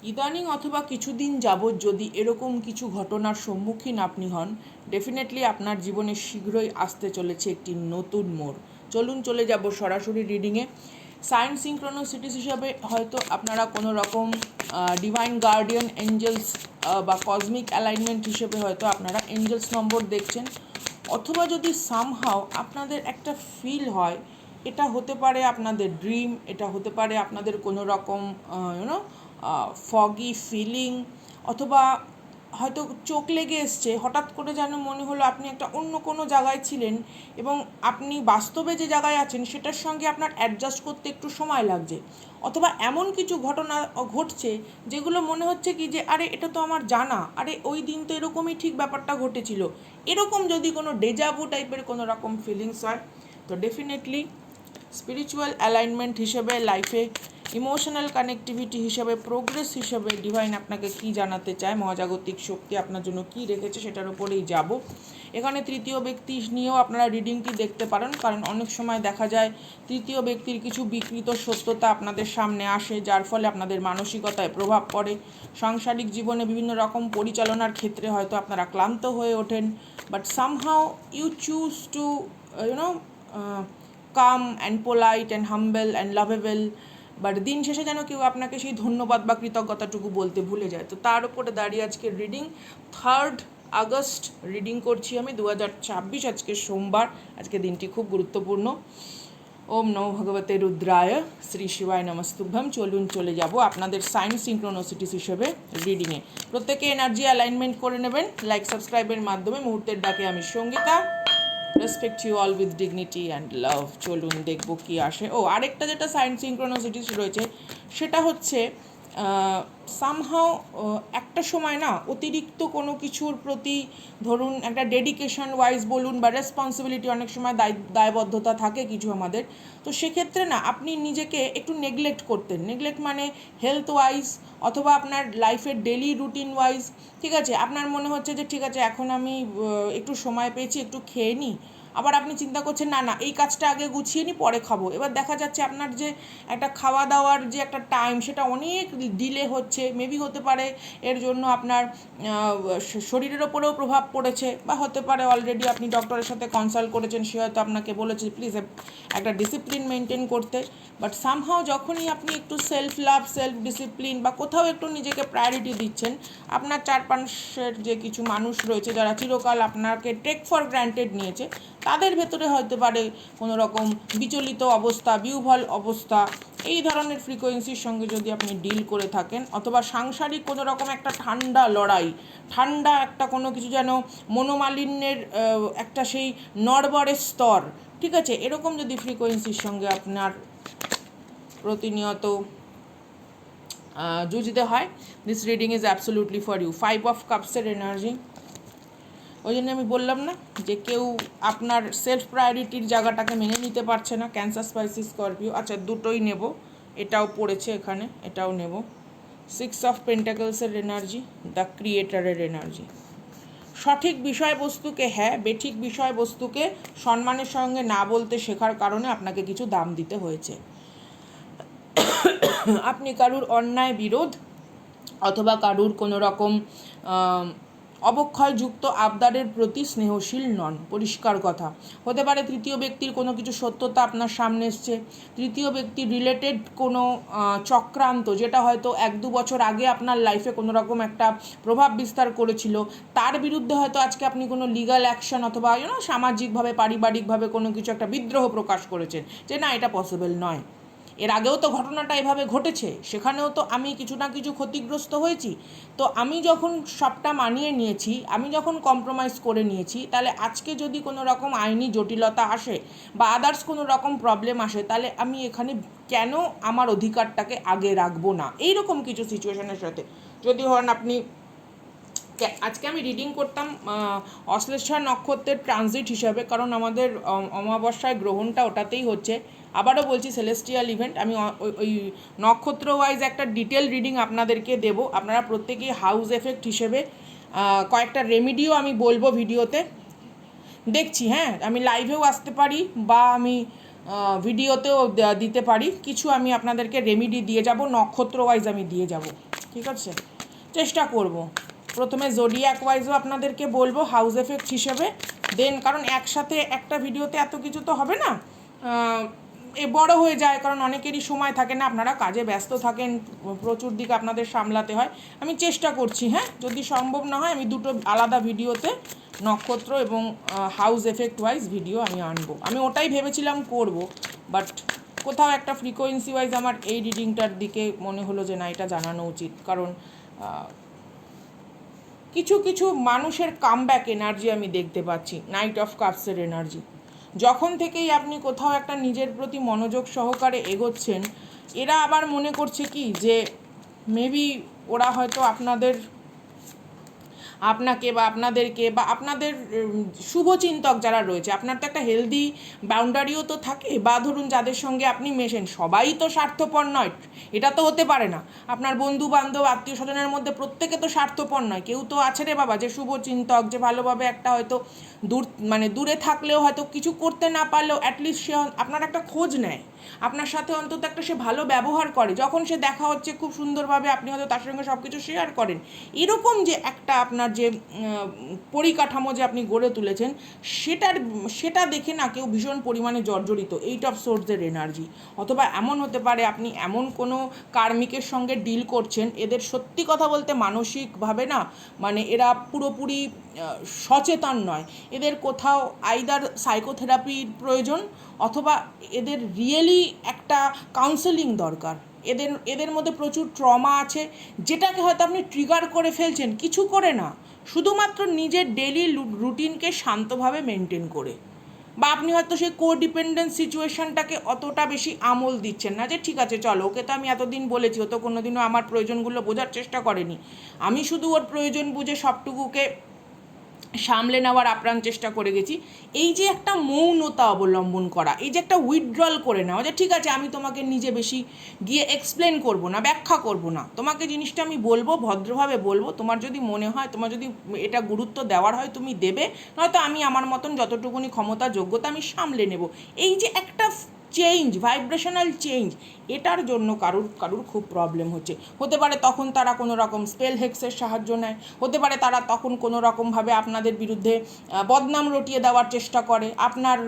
ইদানিং অথবা কিছুদিন যাবৎ যদি এরকম কিছু ঘটনার সম্মুখীন আপনি হন, ডেফিনেটলি আপনার জীবনে শীঘ্রই আসতে চলেছে একটি নতুন মোড়। চলুন চলে যাব সরাসরি রিডিংয়ে। সাইন সিনক্রোনোসিটিস হিসাবে হয়তো আপনারা কোনো রকম ডিভাইন গার্ডিয়ান এঞ্জেলস বা কসমিক অ্যালাইনমেন্ট হিসেবে হয়তো আপনারা এঞ্জেলস নম্বর দেখছেন, অথবা যদি সামহাও আপনাদের একটা ফিল হয়, এটা হতে পারে আপনাদের ড্রিম, এটা হতে পারে আপনাদের কোনো রকম ফগি ফিলিং, অথবা হয়তো চোখ লেগে এসছে, হঠাৎ করে যেন মনে হলো আপনি একটা অন্য কোনো জায়গায় ছিলেন এবং আপনি বাস্তবে যে জায়গায় আছেন সেটার সঙ্গে আপনার অ্যাডজাস্ট করতে একটু সময় লাগছে, অথবা এমন কিছু ঘটনা ঘটছে যেগুলো মনে হচ্ছে কি যে আরে এটা তো আমার জানা, আরে ওই দিন তো এরকমই ঠিক ব্যাপারটা ঘটেছিল। এরকম যদি কোনো ডেজাভু টাইপের কোনো রকম ফিলিংস হয়, তো ডেফিনেটলি স্পিরিচুয়াল অ্যালাইনমেন্ট হিসেবে, লাইফে ইমোশনাল কানেক্টিভিটি হিসেবে, প্রোগ্রেস হিসেবে ডিভাইন আপনাকে কি জানাতে চায়, মহাজাগতিক শক্তি আপনার জন্য কি রেখেছে সেটার উপরেই যাব। এখানে তৃতীয় ব্যক্তি নিয়েও আপনারা রিডিংটি দেখতে পারেন, কারণ অনেক সময় দেখা যায় তৃতীয় ব্যক্তির কিছু বিকৃত সত্যতা আপনাদের সামনে আসে, যার ফলে আপনাদের মানসিকতায় প্রভাব পড়ে। সাংসারিক জীবনে বিভিন্ন রকম পরিচালনার ক্ষেত্রে হয়তো আপনারা ক্লান্ত হয়ে ওঠেন, but somehow you choose to come and polite and humble and lovable, but দিন শেষে যেন কেউ আপনাকে সেই ধন্যবাদ বা কৃতজ্ঞতাটুকু বলতে ভুলে যায়। তো তার উপরে দাঁড়িয়ে আজকের রিডিং 3 আগস্ট রিডিং করছি আমি, 2026, আজকে সোমবার। আজকে দিনটি খুব গুরুত্বপূর্ণ। ওম নমো ভগবতে রুদ্রায়, শ্রী শিবায় নমস্তুভ্যম। চলুন চলে যাব আপনাদের সাইন সিনক্রোনোসিটিস হিসেবে রিডিংয়ে। প্রত্যেকে এনার্জি অ্যালাইনমেন্ট করে নেবেন লাইক সাবস্ক্রাইবের মাধ্যমে। মুহূর্তের ডাকে আমি Sangeeta, respect you all with dignity and love. চলুন দেখব কি আসে। আরেকটা যেটা সাইন সিনক্রোনোসিটিস রয়েছে সেটা হচ্ছে সামহাও একটা সময় না অতিরিক্ত কোনো কিছুর প্রতি, ধরুন একটা ডেডিকেশন ওয়াইজ বলুন বা রেসপন্সিবিলিটি, অনেক সময় দায়বদ্ধতা থাকে কিছু আমাদের, তো সেক্ষেত্রে না আপনি নিজেকে একটু নেগলেক্ট করতেন। নেগলেক্ট মানে হেলথ ওয়াইজ অথবা আপনার লাইফের ডেলি রুটিন ওয়াইজ, ঠিক আছে, আপনার মনে হচ্ছে যে ঠিক আছে এখন আমি একটু সময় পেয়েছি, একটু খেয়ে নিই, আবার আপনি চিন্তা করছেন না না এই কাজটা আগে গুছিয়ে নিই পরে খাবো। এবার দেখা যাচ্ছে আপনার যে একটা খাওয়া দাওয়ার যে একটা টাইম সেটা অনেক ডিলে হচ্ছে। মেবি হতে পারে এর জন্য আপনার শরীরের ওপরেও প্রভাব পড়েছে, বা হতে পারে অলরেডি আপনি ডক্টরের সাথে কনসাল্ট করেছেন, সে হয়তো আপনাকে বলেছে প্লিজ একটা ডিসিপ্লিন মেনটেন করতে। বাট সামহাও যখনই আপনি একটু সেলফ লাভ, সেলফ ডিসিপ্লিন বা কোথাও একটু নিজেকে প্রায়োরিটি দিচ্ছেন, আপনার চারপাশের যে কিছু মানুষ রয়েছে যারা চিরকাল আপনাকে টেক ফর গ্র্যান্টেড নিয়েছে, তাদের ভেতরে হতে পারে কোনো রকম বিচলিত অবস্থা, বিহ্বল অবস্থা। এই ধরনের ফ্রিকোয়েন্সির সঙ্গে যদি আপনি ডিল করে থাকেন, অথবা সাংসারিক কোনো রকম একটা ঠান্ডা লড়াই, ঠান্ডা একটা কোনো কিছু যেন মনোমালিন্যের একটা সেই নড়বড়ের স্তর, ঠিক আছে, এরকম যদি ফ্রিকোয়েন্সির সঙ্গে আপনার প্রতিনিয়ত যুঝতে হয়, this reading is absolutely for you. 5 of কাপসের এনার্জি। ওই জন্য আমি বললাম না যে কেউ আপনার সেলফ প্রায়োরিটির জায়গাটাকে মেনে নিতে পারছে না। ক্যান্সার, স্পাইসি, স্করপিও, আচ্ছা দুটোই নেব, এটাও পড়েছে এখানে, এটাও নেব। 6 অফ পেন্টাকলসের এনার্জি, দ্য ক্রিয়েটারের এনার্জি। সঠিক বিষয়বস্তুকে হ্যাঁ, বেঠিক বিষয়বস্তুকে সম্মানের সঙ্গে না বলতে শেখার কারণে আপনাকে কিছু দাম দিতে হয়েছে। আপনি কারুর অন্যায় বিরোধ অথবা কারুর কোনো রকম অবক্ষয়যুক্ত আবদারের প্রতি স্নেহশীল নন, পরিষ্কার কথা। হতে পারে তৃতীয় ব্যক্তির কোনো কিছু সত্যতা আপনার সামনে এসছে, তৃতীয় ব্যক্তি রিলেটেড কোনো চক্রান্ত যেটা হয়তো 1-2 বছর আগে আপনার লাইফে কোনো রকম একটা প্রভাব বিস্তার করেছিল, তার বিরুদ্ধে হয়তো আজকে আপনি কোনো লিগাল অ্যাকশন অথবা সামাজিকভাবে, পারিবারিকভাবে কোনো কিছু একটা বিদ্রোহ প্রকাশ করেছেন যে না এটা পসিবল নয়। এর আগেও তো ঘটনাটা এভাবে ঘটেছে, সেখানেও তো আমি কিছু না কিছু ক্ষতিগ্রস্ত হয়েছি। তো আমি যখন সবটা মানিয়ে নিয়েছি, আমি যখন কম্প্রোমাইজ করে নিয়েছি, তাহলে আজকে যদি কোনো রকম আইনি জটিলতা আসে বা আদার্স কোনো রকম প্রবলেম আসে, তাহলে আমি এখানে কেন আমার অধিকারটাকে আগে রাখবো না, এইরকম কিছু সিচুয়েশনের সাথে যদি হন আপনি। আজকে আমি রিডিং করতাম অশ্লেষা নক্ষত্রের ট্রানজিট হিসাবে, কারণ আমাদের অমাবস্যায় গ্রহণটা ওটাতেই হচ্ছে। আবারও বলছি সেলেস্টিয়াল ইভেন্ট। আমি ওই নক্ষত্র ওয়াইজ একটা ডিটেল রিডিং আপনাদেরকে দেব। আপনারা প্রত্যেকেই হাউস এফেক্ট হিসেবে কয়েকটা রেমিডিও আমি বলবো ভিডিওতে, দেখছি। হ্যাঁ, আমি লাইভেও আসতে পারি বা আমি ভিডিওতেও দিতে পারি। কিছু আমি আপনাদেরকে রেমিডি দিয়ে যাব, নক্ষত্র ওয়াইজ আমি দিয়ে যাব, ঠিক আছে, চেষ্টা করব প্রথমে জোডিয়াক ওয়াইজও আপনাদেরকে বলবো হাউস এফেক্ট হিসেবে, দেন কারণ একসাথে একটা ভিডিওতে এত কিছু তো হবে না, বড় হয়ে যায়, কারণ অনেকেরই সময় থাকে না, আপনারা কাজে ব্যস্ত থাকেন, প্রচুর দিক আপনাদের সামলাতে হয়। আমি চেষ্টা করছি, হ্যাঁ, যদি সম্ভব না হয় আমি দুটো আলাদা ভিডিওতে নক্ষত্র এবং হাউস এফেক্ট ওয়াইজ ভিডিও আমি আনবো। আমি ওটাই ভেবেছিলাম করব, বাট কোথাও একটা ফ্রিকোয়েন্সি ওয়াইজ আমার এই রিডিংটার দিকে মনে হলো যে না, এটা জানানো উচিত, কারণ কিছু কিছু মানুষের কামব্যাক এনার্জি আমি দেখতে পাচ্ছি, নাইট অফ কাপসের এনার্জি। যখন থেকেই আপনি কোথাও একটা নিজের প্রতি মনোযোগ সহকারে এগোচ্ছেন, এরা আবার মনে করছে কি যে মেবি ওরা হয়তো আপনাকে বা আপনাদেরকে বা আপনাদের শুভচিন্তক যারা রয়েছে, আপনার তো একটা হেলদি বাউন্ডারিও তো থাকে, বা ধরুন যাদের সঙ্গে আপনি মেশেন সবাই তো স্বার্থপর নয়, এটা তো হতে পারে না। আপনার বন্ধু বান্ধব আত্মীয় স্বজনের মধ্যে প্রত্যেকে তো স্বার্থপর নয়, কেউ তো আছে রে বাবা যে শুভচিন্তক, যে ভালোভাবে একটা হয়তো দূরে থাকলেও হয়তো কিছু করতে না পারলেও অ্যাটলিস্ট সে আপনার একটা খোঁজ নেয়, আপনার সাথে অন্তত একটা সে ভালো ব্যবহার করে, যখন সে দেখা হচ্ছে খুব সুন্দরভাবে আপনি হয়তো তার সঙ্গে সব কিছু শেয়ার করেন। এরকম যে একটা আপনার যে পরিকাঠামো যে আপনি গড়ে তুলেছেন, সেটা দেখে না কেউ ভীষণ পরিমাণে জর্জরিত, এইট অফ সোর্সের এনার্জি। অথবা এমন হতে পারে আপনি এমন কোনো কার্মিকের সঙ্গে ডিল করছেন, এদের সত্যি কথা বলতে মানসিকভাবে না, মানে এরা পুরোপুরি সচেতন নয়, এদের কোথাও আইদার সাইকোথেরাপির প্রয়োজন, অথবা এদের রিয়েলি একটা কাউন্সেলিং দরকার। এদের মধ্যে প্রচুর ট্রমা আছে, যেটাকে হয়তো আপনি ট্রিগার করে ফেলছেন কিছু করে না, শুধুমাত্র নিজের ডেইলি রুটিনকে শান্তভাবে মেনটেন করে, বা আপনি হয়তো সেই কোডিপেন্ডেন্ট সিচুয়েশনটাকে অতটা বেশি আমল দিচ্ছেন না, যে ঠিক আছে চলো, ওকে তো আমি এতদিন বলেছি, ও তো কোনোদিনও আমার প্রয়োজনগুলো বোঝার চেষ্টা করেনি, আমি শুধু ওর প্রয়োজন বুঝে সবটুকুকে সামলে নেওয়ার আপ্রাণ চেষ্টা করে গেছি। এই যে একটা মৌনতা অবলম্বন করা, এই যে একটা উইথড্রল করে নেওয়া, যে ঠিক আছে আমি তোমাকে নিজে বেশি গিয়ে এক্সপ্লেন করব না, ব্যাখ্যা করব না, তোমাকে জিনিসটা আমি বলবো, ভদ্রভাবে বলবো, তোমার যদি মনে হয়, তোমার যদি এটা গুরুত্ব দেওয়ার হয় তুমি দেবে, নয়তো আমি আমার মতন যতটুকুনি ক্ষমতা যোগ্যতা আমি সামলে নেব। এই যে একটা চেঞ্জ, ভাইব্রেশনাল চেঞ্জ, এটার জন্য কারুর খুব প্রবলেম হতে পারে, তখন তারা কোনো রকম স্পেল হেক্সের সাহায্য নেয়, হতে পারে তারা তখন কোনো রকমভাবে আপনাদের বিরুদ্ধে বদনাম রটিয়ে দেওয়ার চেষ্টা করে, আপনার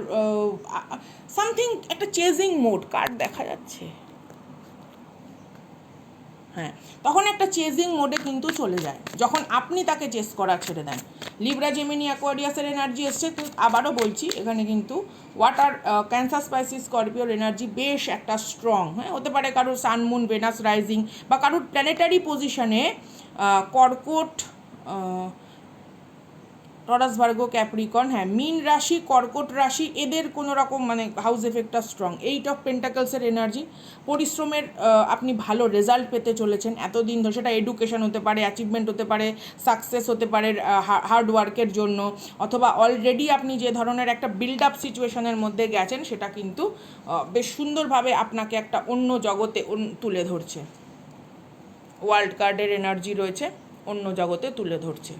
সামথিং একটা চেজিং মোড কার্ড দেখা যাচ্ছে, হ্যাঁ, তখন একটা চেজিং মোডে কিন্তু চলে যায় যখন আপনি তাকে চেস করা ছেড়ে দেন। লিব্রা জেমিনি অ্যাকোয়ারিয়াসের এনার্জি এসছে, আবারও বলছি এখানে কিন্তু ওয়াটার ক্যান্সার স্পাইসিস স্করপিওর এনার্জি বেশ একটা স্ট্রং, হ্যাঁ, হতে পারে কারোর সান মুন ভেনাস রাইজিং, বা কারোর প্ল্যানেটারি পজিশনে কর্কট, টরাস ভার্গো ক্যাপ্রিকন, হ্যাঁ, মীন রাশি কর্কট রাশি, এদের কোনো রকম মানে হাউস এফেক্টটা স্ট্রং। এইট অফ পেন্টাকলসের এনার্জি, পরিশ্রমের আপনি ভালো রেজাল্ট পেতে চলেছেন এতদিন ধরে, সেটা এডুকেশন হতে পারে, অ্যাচিভমেন্ট হতে পারে, সাকসেস হতে পারে হার্ড ওয়ার্কের জন্য, অথবা অলরেডি আপনি যে ধরনের একটা বিল্ড আপ সিচুয়েশনের মধ্যে গেছেন সেটা কিন্তু বেশ সুন্দরভাবে আপনাকে একটা অন্য জগতে তুলে ধরছে। ওয়ার্ল্ড কার্ডের এনার্জি রয়েছে, অন্য জগতে তুলে ধরছে।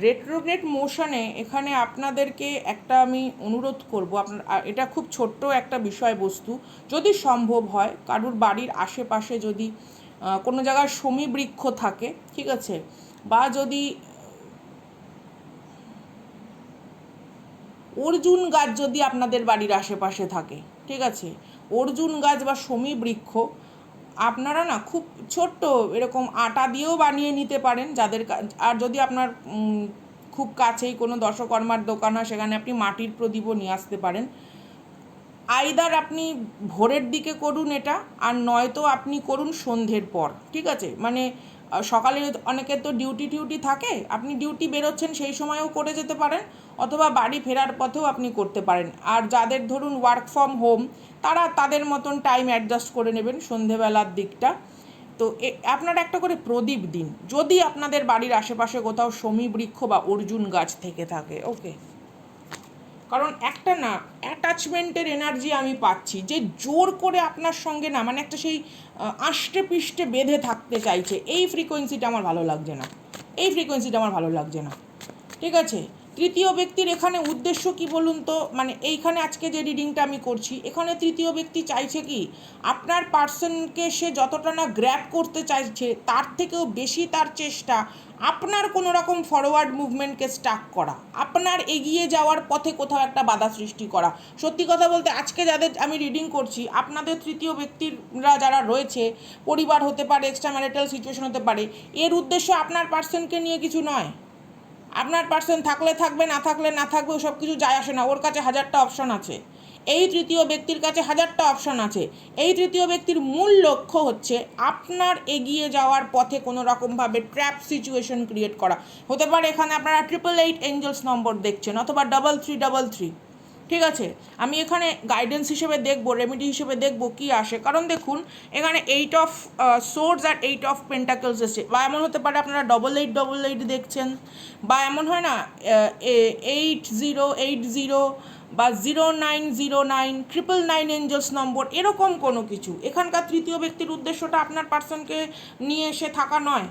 রেট্রোগ্রেড মোশনে এখানে আপনাদেরকে একটা আমি অনুরোধ করব, আপনার এটা খুব ছোট্ট একটা বিষয়বস্তু, যদি সম্ভব হয় কারুর বাড়ির আশেপাশে যদি কোনো জায়গায় শমী বৃক্ষ থাকে, ঠিক আছে, বা যদি অর্জুন গাছ যদি আপনাদের বাড়ির আশেপাশে থাকে, ঠিক আছে, অর্জুন গাছ বা শমী বৃক্ষ আপনারা না খুব ছোট্ট এরকম আটা দিয়েও বানিয়ে নিতে পারেন, আর যদি আপনার খুব কাছেই কোনো দশকর্মার দোকান হয় সেখানে আপনি মাটির প্রদীপও নিয়ে আসতে পারেন। আইদার আপনি ভোরের দিকে করুন এটা, আর নয়তো আপনি করুন সন্ধ্যের পর, ঠিক আছে, মানে সকালে অনেকের তো ডিউটি থাকে, আপনি ডিউটি বেরোচ্ছেন সেই সময়ও করে যেতে পারেন, অথবা বাড়ি ফেরার পথেও আপনি করতে পারেন। আর যাদের ধরুন ওয়ার্ক ফ্রম হোম, তারা তাদের মতন টাইম অ্যাডজাস্ট করে নেবেন সন্ধেবেলার দিকটা। তো আপনারা একটা করে প্রদীপ দিন, যদি আপনাদের বাড়ির আশেপাশে কোথাও শমী বৃক্ষ বা অর্জুন গাছ থেকে থাকে, ওকে। কারণ একটা না অ্যাটাচমেন্টের এনার্জি আমি পাচ্ছি, যে জোর করে আপনার সঙ্গে না, মানে একটা সেই আষ্টে পিষ্টে বেঁধে থাকতে চাইছে, এই ফ্রিকোয়েন্সিটা আমার ভালো লাগছে না, ঠিক আছে। তৃতীয় ব্যক্তির এখানে উদ্দেশ্য কি বলুন তো, মানে এইখানে আজকে যে রিডিংটা আমি করছি এখানে তৃতীয় ব্যক্তি চাইছে কি আপনার পার্সনকে সে যতটা না গ্র্যাব করতে চাইছে তার থেকেও বেশি তার চেষ্টা আপনার কোনো রকম ফরওয়ার্ড মুভমেন্টকে স্টাক করা, আপনার এগিয়ে যাওয়ার পথে কোথাও একটা বাধা সৃষ্টি করা। সত্যি কথা বলতে আজকে যাদের আমি রিডিং করছি আপনাদের তৃতীয় ব্যক্তিরা যারা রয়েছে, পরিবার হতে পারে, এক্সট্রা ম্যারিটাল সিচুয়েশন হতে পারে, এর উদ্দেশ্য আপনার পার্সনকে নিয়ে কিছু নয়। আপনার পার্সন থাকলে থাকবে, না থাকলে না থাকবে, ওসব কিছু যায় আসে না, ওর কাছে হাজারটা অপশান আছে, এই তৃতীয় ব্যক্তির কাছে হাজারটা অপশান আছে। এই তৃতীয় ব্যক্তির মূল লক্ষ্য হচ্ছে আপনার এগিয়ে যাওয়ার পথে কোনো রকমভাবে ট্র্যাপ সিচুয়েশন ক্রিয়েট করা। হতে পারে এখানে আপনারা 888 এঞ্জেলস নম্বর দেখছেন অথবা 3333, ঠিক আছে। আমি এখানে গাইডেন্স হিসেবে দেখব, রেমেডি হিসেবে দেখব কি আসে, কারণ দেখুন এখানে 8 অফ সোর্ডস আর 8 অফ পেন্টাকলস এসছে, বা এমন হতে পারে আপনারা 8888 দেখছেন, বা এমন হয় না 8080 বা 0909 999 এঞ্জেলস নম্বর, এরকম কোনো কিছু। এখানকার তৃতীয় ব্যক্তির উদ্দেশ্যটা আপনার পার্সনকে নিয়ে এসে থাকা নয়।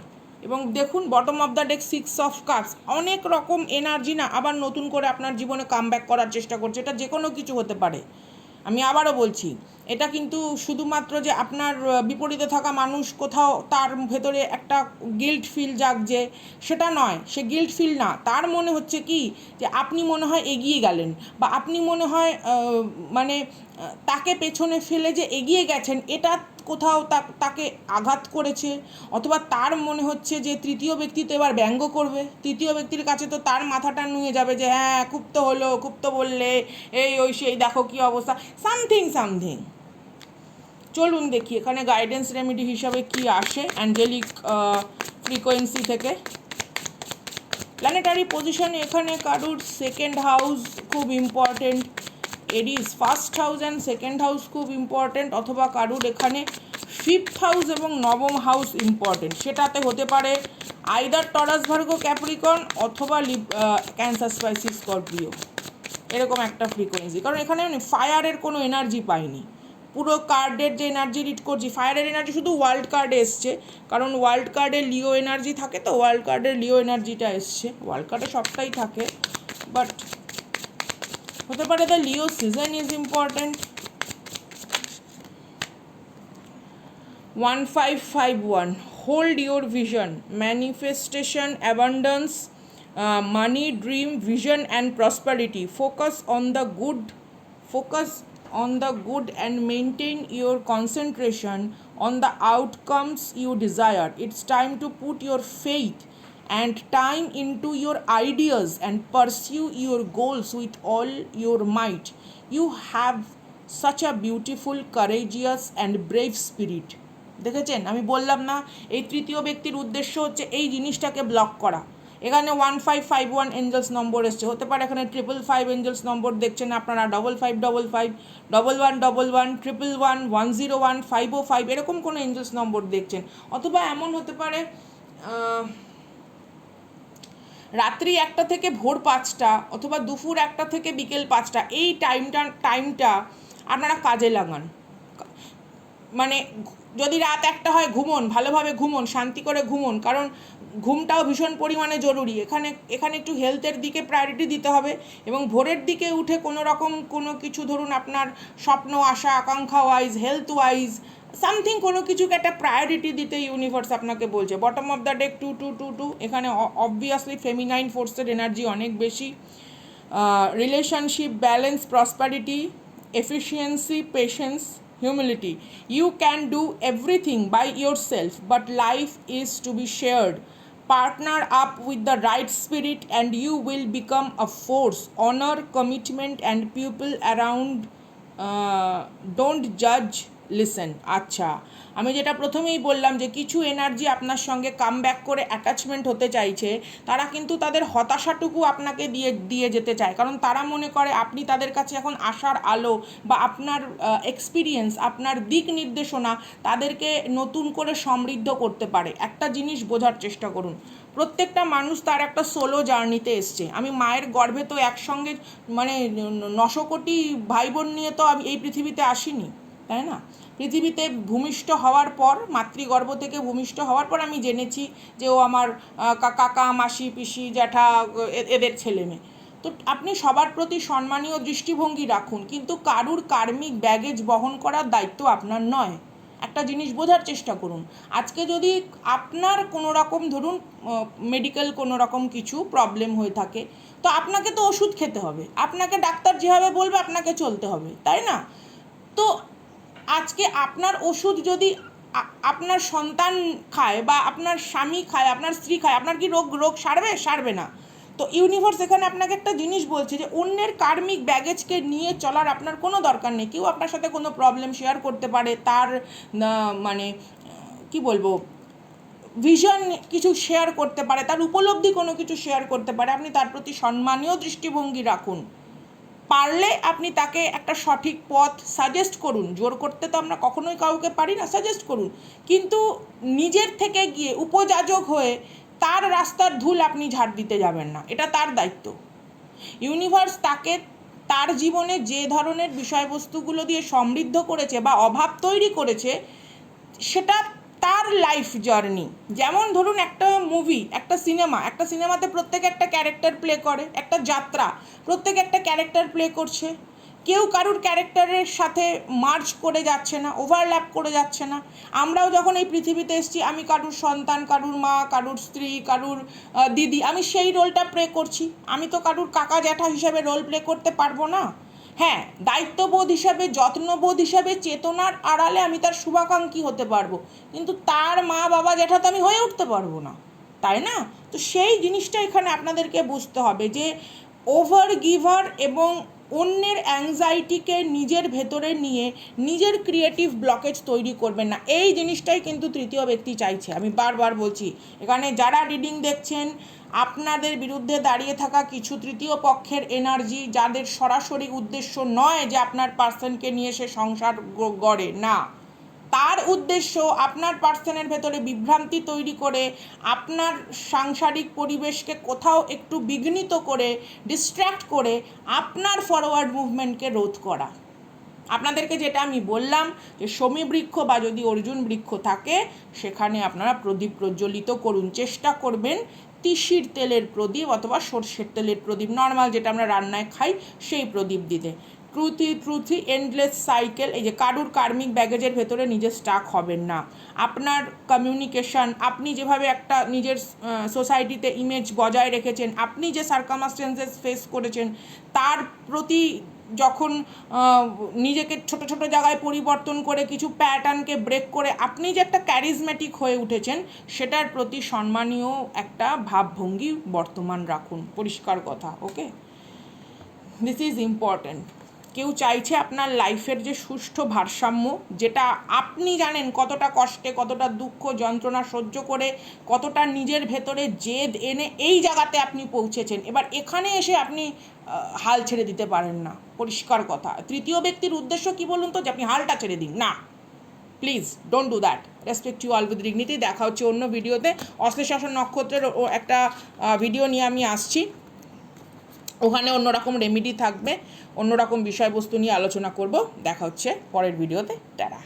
এবং দেখুন bottom of the deck 6 of cups, অনেক রকম এনার্জি না আবার নতুন করে আপনার জীবনে কামব্যাক করার চেষ্টা করছে। এটা যে কোনো কিছু হতে পারে, আমি আবারও বলছি, এটা কিন্তু শুধুমাত্র যে আপনার বিপরীতে থাকা মানুষ কোথাও তার ভেতরে একটা গিল্ট ফিল জাগছে সেটা নয়, সে গিল্ট ফিল না, তার মনে হচ্ছে কি যে আপনি মনে হয় এগিয়ে গেলেন, বা আপনি মনে হয় মানে তাকে পেছনে ফেলে যে এগিয়ে গেছেন এটা কোথাও তাকে আঘাত করেছে, অথবা তার মনে হচ্ছে যে তৃতীয় ব্যক্তি তো এবার ব্যঙ্গ করবে, তৃতীয় ব্যক্তির কাছে তো তার মাথাটা নুয়ে যাবে যে হ্যাঁ খুব তো হলো, খুব তো বললে, এই ওই সেই দেখো কী অবস্থা, সামথিং। চলুন দেখি এখানে গাইডেন্স রেমেডি হিসাবে কি আসে অ্যাঞ্জেলিক ফ্রিকোয়েন্সি থেকে। প্ল্যানেটারি পজিশন এখানে কারুর সেকেন্ড হাউস খুব important, এরিজ first house and second house খুব ইম্পর্টেন্ট, অথবা কারুর এখানে ফিফথ হাউস এবং নবম হাউস ইম্পর্টেন্ট। সেটাতে হতে পারে আইদার টরাস ভার্গো ক্যাপ্রিকন অথবা ক্যান্সার স্পাইসিস স্করপিও, এরকম একটা ফ্রিকোয়েন্সি। কারণ এখানে আমি ফায়ারের কোনো এনার্জি পাইনি, পুরো কার্ডের যে এনার্জি রিড করছি ফায়ারের এনার্জি শুধু ওয়ার্ল্ড কার্ডে এসছে, কারণ ওয়ার্ল্ড কার্ডে লিও এনার্জি থাকে, তো ওয়ার্ল্ড কার্ডের লিও এনার্জিটা এসছে, ওয়ার্ল্ড কার্ডে সবটাই থাকে, বাট হতে পারে the Leo season is important. 1551, hold your vision, manifestation, abundance, money, dream, vision and prosperity. Focus on the good and maintain your concentration on the outcomes you desire. It's time to put your faith and time into your ideas and pursue your goals with all your might. You have such a beautiful, courageous and brave spirit. দেখেছেন, আমি বললাম না এই তৃতীয় ব্যক্তির উদ্দেশ্য হচ্ছে এই জিনিসটাকে ব্লক করা। এখানে 1551 এঞ্জেলস নম্বর এসছে, হতে পারে এখানে 555 এঞ্জেলস নম্বর দেখছেন আপনারা, 5555, 1111, 111, 101, 505, এরকম কোনো এঞ্জেলস নম্বর দেখছেন, অথবা এমন হতে পারে রাত্রি 1টা থেকে ভোর 5টা অথবা দুপুর 1টা থেকে বিকেল 5টা, এই টাইমটা আপনারা কাজে লাগান। মানে যদি রাত 1টা হয় ঘুমোন, ভালোভাবে ঘুমোন, শান্তি করে ঘুমোন, কারণ ঘুমটাও ভীষণ পরিমাণে জরুরি। এখানে একটু হেলথের দিকে প্রায়োরিটি দিতে হবে, এবং ভোরের দিকে উঠে কোনো কিছু ধরুন আপনার স্বপ্ন, আশা, আকাঙ্ক্ষা ওয়াইজ, হেলথ ওয়াইজ সামথিং কোনো কিছুকে একটা প্রায়োরিটি দিতে ইউনিভার্স আপনাকে বলছে। বটম অফ দ্য ডেক 2222, এখানে অবভিয়াসলি ফেমিনাইন ফোর্সের এনার্জি অনেক বেশি। Relationship, balance, prosperity, efficiency, patience, humility. You can do everything by yourself, but life is to be shared. Partner up with the right spirit and you will become a force. Honor, commitment and people around. Don't judge, listen. আচ্ছা, আমি যেটা প্রথমেই বললাম যে কিছু energy আপনার সঙ্গে comeback করে অ্যাটাচমেন্ট হতে চাইছে, তারা কিন্তু তাদের হতাশাটুকু আপনাকে দিয়ে যেতে চায়, কারণ তারা মনে করে আপনি তাদের কাছে এখন আশার আলো, বা আপনার এক্সপিরিয়েন্স, আপনার দিক নির্দেশনা তাদেরকে নতুন করে সমৃদ্ধ করতে পারে। একটা জিনিস বোঝার চেষ্টা করুন, প্রত্যেকটা মানুষ তার একটা সোলো জার্নিতে এসছে। আমি মায়ের গর্ভে তো একসঙ্গে মানে 900 কোটি ভাই বোন নিয়ে তো আমি এই পৃথিবীতে আসিনি, তাই না? পৃথিবীতে ভূমিষ্ঠ হওয়ার পর, মাতৃগর্ভ থেকে ভূমিষ্ঠ হওয়ার পর আমি জেনেছি যে ও আমার কাকা, মাসি, পিসি, জ্যাঠা, এদের ছেলে মেয়ে। তো আপনি সবার প্রতি সম্মানীয় দৃষ্টিভঙ্গি রাখুন, কিন্তু কারুর কার্মিক ব্যাগেজ বহন করার দায়িত্ব আপনার নয়। একটা জিনিস বোঝার চেষ্টা করুন, আজকে যদি আপনার কোনো রকম ধরুন মেডিকেল কোনো রকম কিছু প্রবলেম হয়ে থাকে, তো আপনাকে তো ওষুধ খেতে হবে, আপনাকে ডাক্তার যেভাবে বলবে আপনাকে চলতে হবে, তাই না? তো আজকে আপনার ওষুধ যদি আপনার সন্তান খায় বা আপনার স্বামী খায়, আপনার স্ত্রী খায়, আপনার কি রোগ সারবে না। তো ইউনিভার্স এখানে আপনাকে একটা জিনিস বলছে যে অন্যের কার্মিক ব্যাগেজকে নিয়ে চলার আপনার কোনো দরকার নেই। কেউ আপনার সাথে কোনো প্রবলেম শেয়ার করতে পারে, তার মানে কি বলবো ভিশন কিছু শেয়ার করতে পারে, তার উপলব্ধি কোনো কিছু শেয়ার করতে পারে, আপনি তার প্রতি সম্মানীয় দৃষ্টিভঙ্গি রাখুন। পারলে আপনি তাকে একটা সঠিক পথ সাজেস্ট করুন, জোর করতে তো আমরা কখনোই কাউকে পারি না, সাজেস্ট করুন, কিন্তু নিজের থেকে গিয়ে উপযাজক হয়ে তার রাস্তার ধুল আপনি ঝাড় দিতে যাবেন না, এটা তার দায়িত্ব। ইউনিভার্স তাকে তার জীবনে যে ধরনের বিষয়বস্তুগুলো দিয়ে সমৃদ্ধ করেছে বা অভাব তৈরি করেছে, সেটা তার লাইফ জার্নি। যেমন ধরুন একটা মুভি, একটা সিনেমাতে প্রত্যেকে একটা ক্যারেক্টার প্লে করে, একটা যাত্রা, প্রত্যেকে একটা ক্যারেক্টার প্লে করছে, কেউ কারুর ক্যারেক্টারের সাথে মার্জ করে যাচ্ছে না, ওভারল্যাপ করে যাচ্ছে না। আমরাও যখন এই পৃথিবীতে এসেছি, আমি কারুর সন্তান, কারুর মা, কারুর স্ত্রী, কারুর দিদি, আমি সেই রোলটা প্লে করছি, আমি তো কারুর কাকা জ্যাঠা হিসেবে রোল প্লে করতে পারবো না। হ্যাঁ, দায়িত্ববোধ হিসাবে, যত্নবোধ হিসাবে, চেতনার আড়ালে আমি তার শুভাকাঙ্ক্ষী হতে পারবো, কিন্তু তার মা বাবা জ্যাঠা তো আমি হয়ে উঠতে পারবো না, তাই না? তো সেই জিনিসটা এখানে আপনাদেরকে বুঝতে হবে যে ওভার গিভার এবং অন্যের অ্যাংজাইটিকে নিজের ভেতরে নিয়ে নিজের ক্রিয়েটিভ ব্লকেজ তৈরি করবেন না। এই জিনিসটাই কিন্তু তৃতীয় ব্যক্তি চাইছে। আমি বারবার বলছি, এখানে যারা রিডিং দেখছেন, আপনাদের বিরুদ্ধে দাঁড়িয়ে থাকা কিছু তৃতীয় পক্ষের এনার্জি, যাদের সরাসরি উদ্দেশ্য নয় যে আপনার পার্সনকে নিয়ে সে সংসার গড়ে, না, তার উদ্দেশ্য আপনার পার্সনের ভেতরে বিভ্রান্তি তৈরি করে আপনার সাংসারিক পরিবেশকে কোথাও একটু বিঘ্নিত করে, ডিস্ট্র্যাক্ট করে আপনার ফরওয়ার্ড মুভমেন্টকে রোধ করা। আপনাদেরকে যেটা আমি বললাম যে শমী বৃক্ষ বা যদি অর্জুন বৃক্ষ থাকে, সেখানে আপনারা প্রদীপ প্রজ্বলিত করুন, চেষ্টা করবেন তিসির তেলের প্রদীপ অথবা সর্ষের তেলের প্রদীপ, নর্মাল যেটা আমরা রান্নায় খাই সেই প্রদীপ দিতে। ট্রুথি এন্ডলেস সাইকেল। এই যে কারুর কার্মিক ব্যাগেজের ভেতরে নিজে স্টাক হবেন না। আপনার কমিউনিকেশন, আপনি যেভাবে একটা নিজের সোসাইটিতে ইমেজ বজায় রেখেছেন, আপনি যে সার্কামস্টেন্সেস ফেস করেছেন, তার প্রতি যখন নিজেকে ছোট ছোট জায়গায় পরিবর্তন করে কিছু প্যাটার্নকে ব্রেক করে আপনি যে একটা ক্যারিজমেটিক হয়ে উঠেছেন, সেটার প্রতি সম্মানীয় একটা ভাবভঙ্গি বর্তমান রাখুন। পরিষ্কার কথা, ওকে? This is important. কেউ চাইছে আপনার লাইফের যে সুষ্ঠু ভারসাম্য, যেটা আপনি জানেন কতটা কষ্টে, কতটা দুঃখ যন্ত্রণা সহ্য করে, কতটা নিজের ভেতরে জেদ এনে এই জায়গাতে আপনি পৌঁছেছেন, এবার এখানে এসে আপনি হাল ছেড়ে দিতে পারেন না। পরিষ্কার কথা। তৃতীয় ব্যক্তির উদ্দেশ্য কি বলুন তো, যে আপনি হালটা ছেড়ে দিন না। Please don't do that. Respect you all with dignity. দেখা হচ্ছে অন্য ভিডিওতে। অশ্লেষাসন নক্ষত্রের একটা ভিডিও নিয়ে আমি আসছি, ওখানে অন্যরকম রেমেডি থাকবে, অন্যরকম বিষয়বস্তু নিয়ে আলোচনা করব। দেখা হচ্ছে পরের ভিডিওতে। টাটা।